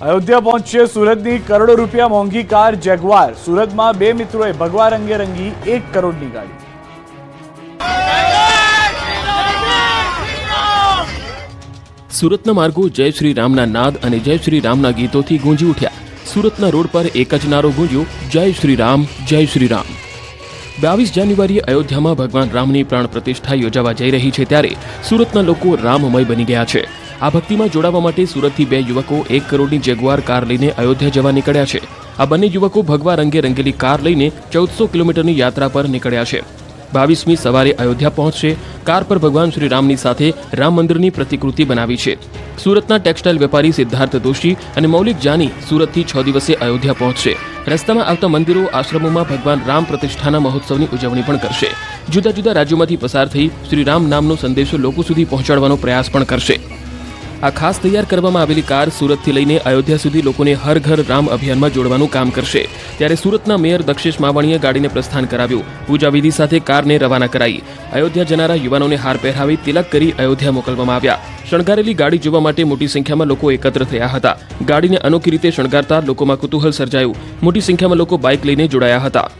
અયોધ્યા પહોંચશે સુરતની કરોડો રૂપિયા મોંઘી કાર જેગવાર। સુરતમાં બે મિત્રોએ ભગવા રંગે રંગી 1 કરોડની ગાડી। સુરતના માર્ગો જય શ્રી રામના નાદ અને જય શ્રી રામના ગીતોથી ગુંજી ઉઠ્યા। સુરતના રોડ પર એક જ નારો ગુંજ્યો, જય શ્રી રામ, જય શ્રી રામ। 22 જાન્યુઆરીએ અયોધ્યામાં ભગવાન રામની પ્રાણ પ્રતિષ્ઠા યોજાવા જઈ રહી છે, ત્યારે સુરતના લોકો રામમય બની ગયા છે। આ ભક્તિમાં જોડાવા માટે સુરતથી બે યુવકો 1 કરોડની જેગવાર કાર લઈને અયોધ્યા જવા નીકળ્યા છે। આ બંને યુવકો ભગવા રંગે રંગેલી કાર લઈને 1400 કિલોમીટરની યાત્રા પર નીકળ્યા છે। 22મી સવારે અયોધ્યા પહોંચશે। કાર પર ભગવાન શ્રી રામની સાથે રામ મંદિરની પ્રતિકૃતિ બનાવી છે। સુરતના ટેક્સટાઇલ વેપારી સિદ્ધાર્થ દોશી અને મૌલિક જાની સુરતથી 6 દિવસે અયોધ્યા પહોંચશે। રસ્તામાં આવતા મંદિરો આશ્રમોમાં ભગવાન રામ પ્રતિષ્ઠાના મહોત્સવની ઉજવણી પણ કરશે। જુદા જુદા રાજ્યોમાંથી પસાર થઈ શ્રી રામ નામનો સંદેશો લોકો સુધી પહોંચાડવાનો પ્રયાસ પણ કરશે। આ ખાસ તૈયાર કરવામાં આવેલી કાર સુરતથી લઈને અયોધ્યા સુધી લોકોને હર ઘર રામ અભિયાનમાં જોડવાનું કામ કરશે। ત્યારે સુરતના મેયર દક્ષેશ માવાણીએ ગાડીને પ્રસ્થાન કરાવ્યું। પૂજા વિધિ સાથે કારને રવાના કરાઈ। અયોધ્યા જનારા યુવાનોને હાર પહેરાવી તિલક કરી અયોધ્યા મોકલવામાં આવ્યા। શણગારેલી ગાડી જોવા માટે મોટી સંખ્યામાં લોકો એકત્ર થયા હતા। ગાડીને અનોખી રીતે શણગારતા લોકોમાં કુતૂહલ સર્જાયું। મોટી સંખ્યામાં લોકો બાઇક લઈને જોડાયા હતા।